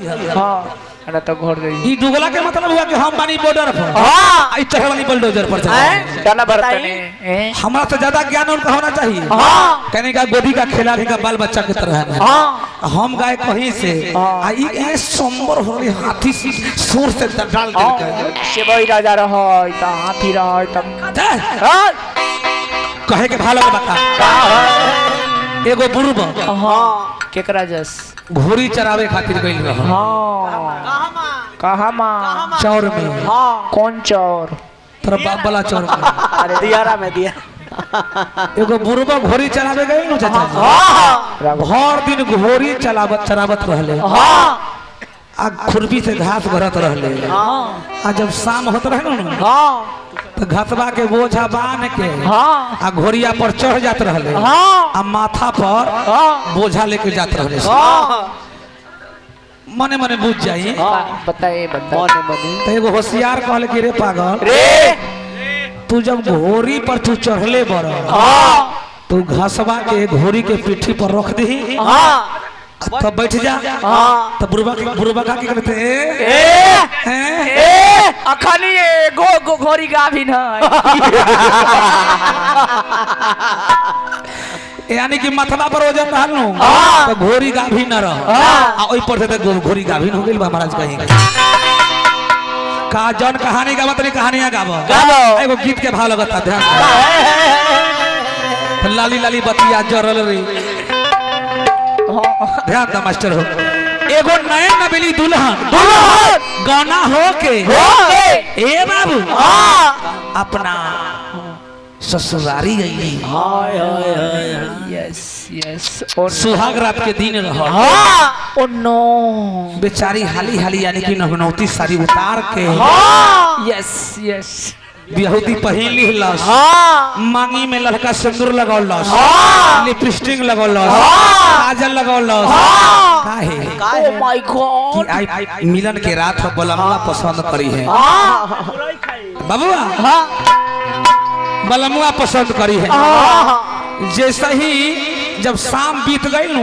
हां अरे तो घर गई ई दुगला के मतलब हुआ कि हम बानी बॉर्डर पर हां आई चढ़वानी बुलडोजर पर चढ़ा डाला बरतने हमरा से ज्यादा ज्ञान उनका होना चाहिए हां कहने का गोदी का खिलाड़ी का बाल बच्चा की तरह है हां हम गए कहीं से आई ये संबर हो रही हाथी सुर से डाल दे से भाई राजा रहो त हाथी रहो तब कहे के भालो बता एगो बुर्ब हां केकरा जस घोड़ी चरावे खातिर गइल रह हां कहां मां चौर में हां कौन चौर तेरा बाप वाला चौर में अरे दियारा में दिया एगो बुर्ब घोड़ी चरावे गइल न चाचा हां हर दिन घोड़ी चरावत रहले हां आ खुरपी से घास भरत रहले हां आ जब शाम होत रहे न हां तो घसबा के बोझा बांध के हां आ घोड़िया पर चढ़ जात रहले हां आ माथा पर बोझा लेके जात रहले हां मने मने बुझ जाई बताए मने मने तो एगो होशियार कहले कि रे पागल रे तू जब घोड़ी पर तू चढ़ले बर हां तू घसबा के घोड़ी के पीठी पर रख दही हां तब बैठ जा हां तब बुरबा का की करते ए अखनी गो घोड़ी गाभी न यानी कि मथवा पर वजन रहल नु तो घोड़ी गाभी न रह आ ओइ पर से घोड़ी गाभी हो गेल बा महाराज कहीं का जन कहानी गावत नहीं कहानियां गावो एगो गीत के भाव लगता ध्यान लाली लाली बतिया जरल रे ध्यान द मास्टर हो एगो नए नवेली दुल्हन गाना हो के ए बाबू अपना ससुरारी गई हाय हाय हाय यस यस और सुहाग रात के दिन रहा ओ नो बेचारी हाली हाली यानी कि नगनौती साड़ी उतार के यस यस बिहुती पहन लिहलस मांगी में लड़का सिंदूर लगौलस लिपस्टिक लगौलस काजल लगौलस काहे ओ माय गॉड कि आई मिलन के रात हो बलमुआ पसंद करी है बाबूआ बलमुआ पसंद करी है जैसे ही जब शाम बीत गई नु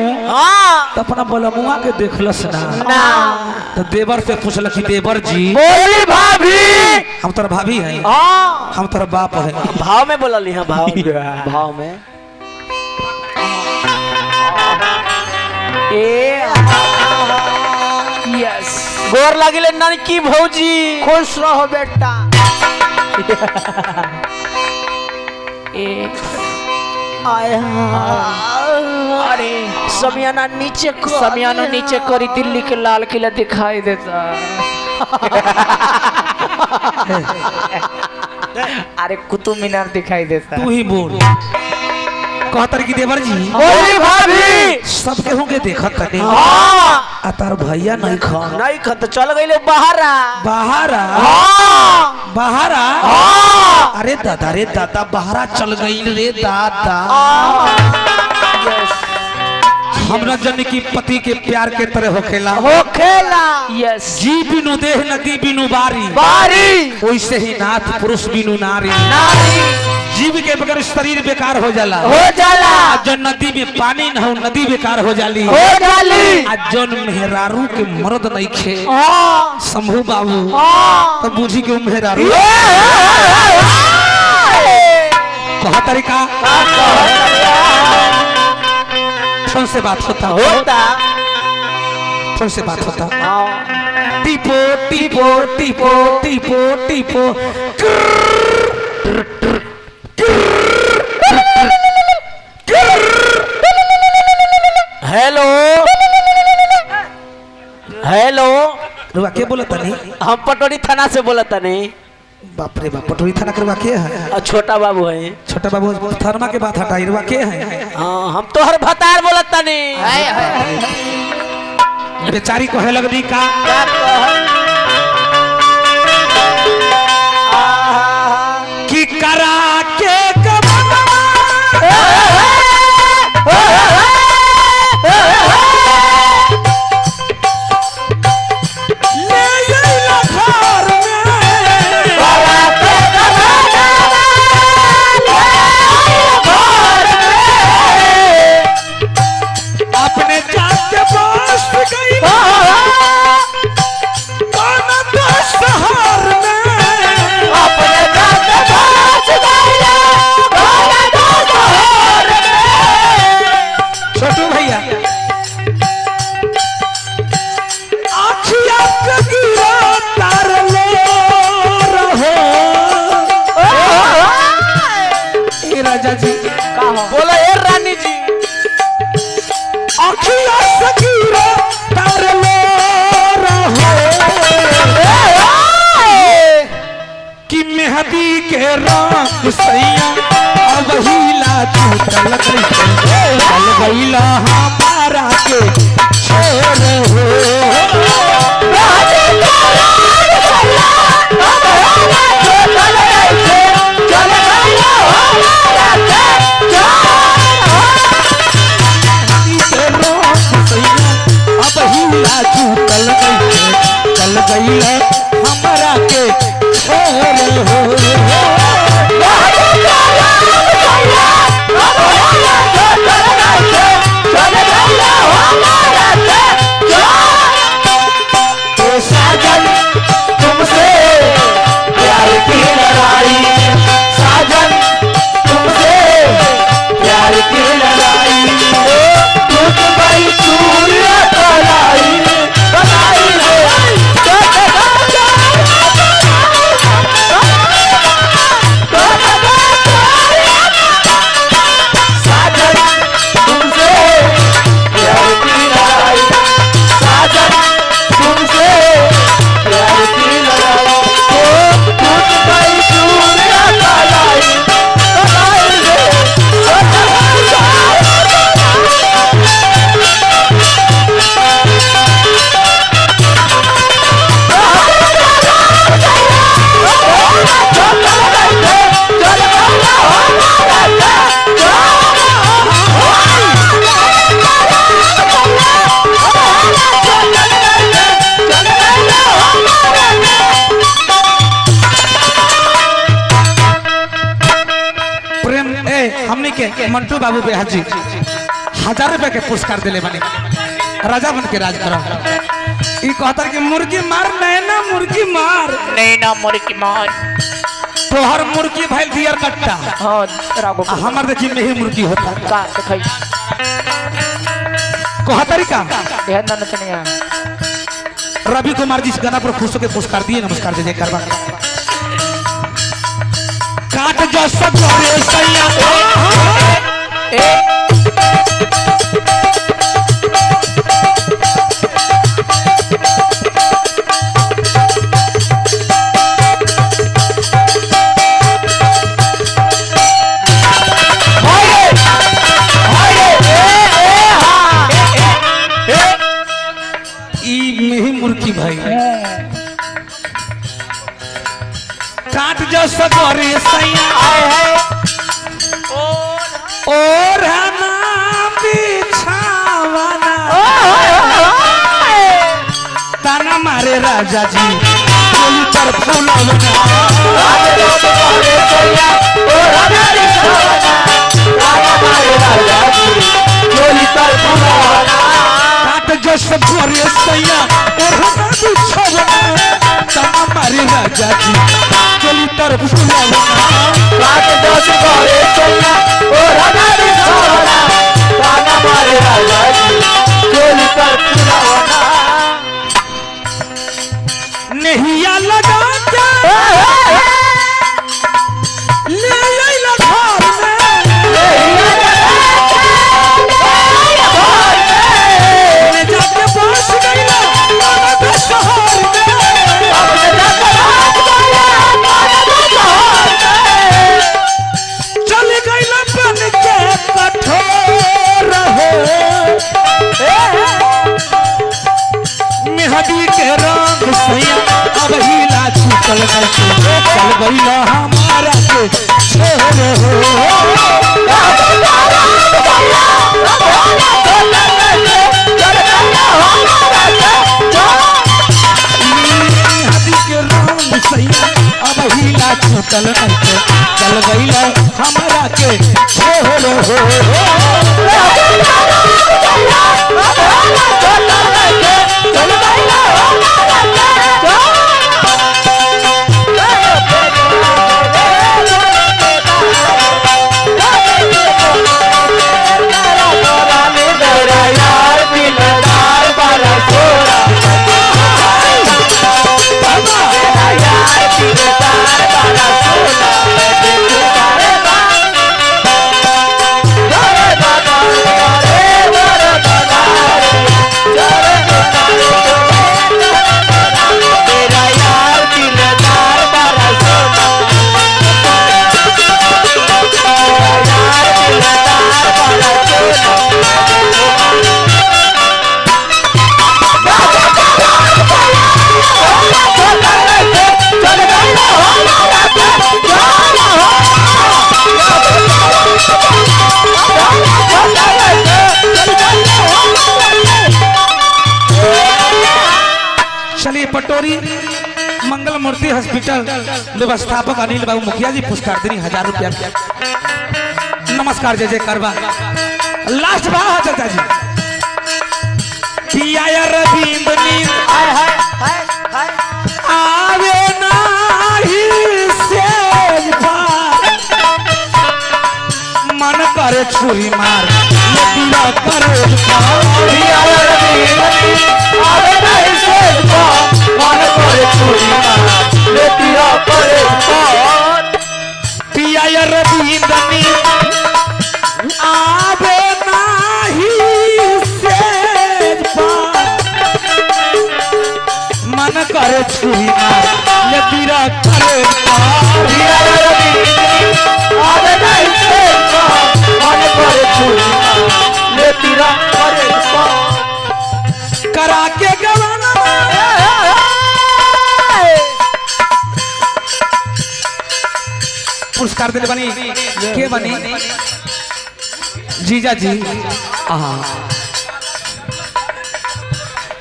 तो अपना बलमुआ के देखलस ना तो देवर से पूछल कि देवर जी बोली भाभी हम तोर भाभी हैं हम तोर बाप हैं भाव में बोलली हां भाव में ए यस गोर लागिले ननकी भौजी खुश रहो बेटा ए अरे समियाना नीचे करी दिल्ली के लाल किला दिखाई देता अरे कुतुब मीनार दिखाई देता तू ही बोल कहतर की देवर जी बोली भाभी सबके होंगे देखत तने आ तार भैया नहीं खा तो चल गइले बहारा अरे दादा बहारा चल गई रे दादा हमरा जन की पति के प्यार के तरह होखेला यस जी बिनु देह नदी बिनु बारी वैसे ही नाथ पुरुष बिनु नारी जीव के बगैर शरीर बेकार हो जाला जो नदी में पानी न हो नदी बेकार हो जाली आज जन मेहरारू के मर्द नहीं खे शंभू बाबू तो बुझी के मेहरारू कहा तरीका फोन से बात होता फोन से बात होता टीपो टीपो टीपो टीपो टीपो हेलो रुआ के बोलता नहीं हम पटोरी थाना से बोलता नहीं बाप रे बाप पटोरी थाना के रुआ के है छोटा बाबू है छोटा बाबू थरमा के बात हटाई रुआ के है हम तो हर भतार बोलता नहीं बेचारी कहे लगनी का कि करा के अपने जात के पास गई मेहदी के रंग सैया अब हिला छूटल चल गईला हमारा के छोड़ हो चल गई है हमारा के छोड़ हो साजन तुमसे प्यार की लड़ाई साजन तुमसे प्यार की लड़ाई टूट गई चूड़िया कलाई बनाई साजन तुमसे प्यार की लड़ाई साजन तुमसे प्यार की लड़ाई टूट गई चूड़िया कलाई बनाई प्रेम हमने के मंटू बाबू पे हाजी 1000 रुपए के पुरस्कार दिले बने राजा बन के राज करो ई कहता कि मुर्गी मार नैना मुर्गी मार नैना मुर्गी मार तोहर मुर्गी भइल दियर कट्टा हां रागो हमर देखी में ही मुर्गी होता का देखै कहतरी का ध्यान न चनिया रवि कुमार जी इस गाना पर खुश होकर पुरस्कार दिए नमस्कार दे करवा काट जो सब रे सैया मुर्गी भाई काट जो सगोरे सैया और बिछावाना ताना मारे राजा जी कोई पर काट जो सगोरे सैया और ताना मारे राजा जी चली तरफ फुलावना काट दो सगोरे सैया और ताना मारे राजा जी चली तरफ फुलावना नहिया लगा के ले आइला घर में ले जाके बस गइला बाबा शहर चल गइला बन के कठोर हो मेहदी के रंग सैया अब हिला छूटल चल गइला हमारा के छोड़ हो मेहदी के रंग सैया अब हिला छूटल चल गइला हमारा के छोड़ हो यार चलिए पटोरी मंगल मूर्ति हॉस्पिटल व्यवस्थापक अनिल बाबू मुखिया जी पुरस्कार देनी 1000 रुपया। नमस्कार जय जय करवा लास्ट बात चाचा जी पिया रविंद्र नींद आवे नाही सेज मन करे छुरी मार लेकिन करे पिया रविंद्र नींद आवे नाही सेज मन करे छुरी मार लेकिन करे पिया रविंद्र नींद आवे नाही सेज मन करे छुरी मार लेकिन करे पिया रविंद्र नींद आवे नाही सेज मन करे छुरी मार लेकिन करे करा के गवाना पुरस्कार देने बनी के बनी जीजा जी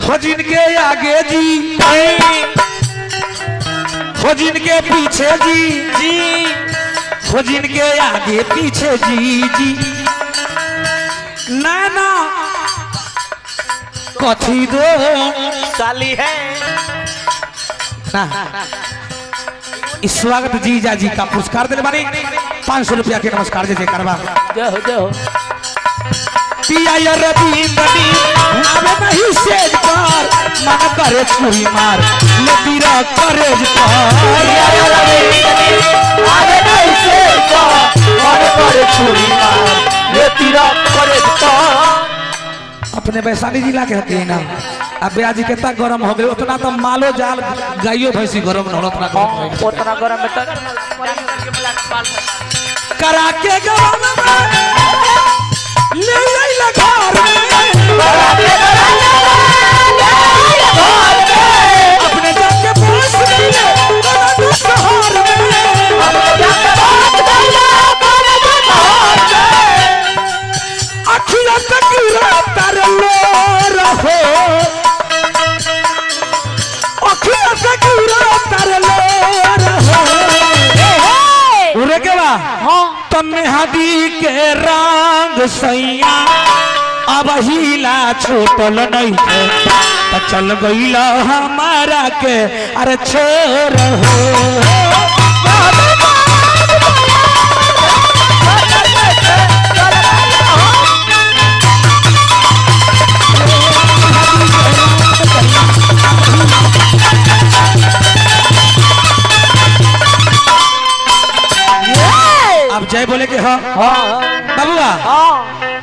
हो जिनके आगे जी हो जिनके पीछे जी हो जिनके आगे पीछे जी नाना कथी दो साली है ना इस स्वागत जीजा जी का पुरस्कार देने वाले 500 रुपया के नमस्कार जय करवा जय हो पिया रविंद्र नींद आवे नहीं सेज पर मन करे छुरी मार लेतीरा करे पिया रविंद्र नींद आवे नहीं सेज पर मन करे छुरी मार लेतीरा करे अपने वैशाली जिला के हती ना अब ब्याजी कितना गरम हो गए उतना तो मालो जाल गाइयो भैंसी गरम न उतना गरम में करा के गवाना ले ले घर अपने जाके पोस ले शहर अखिया तक तर लो रहो अखिया तक तर लो रहो उरे के बा तमे हदी के रंग सैया अब हिला छोटल नहीं थे तो चल गईला हमारा के अरे छोर हो अब जय बोले के हाँ हाँ बाबुआ हाँ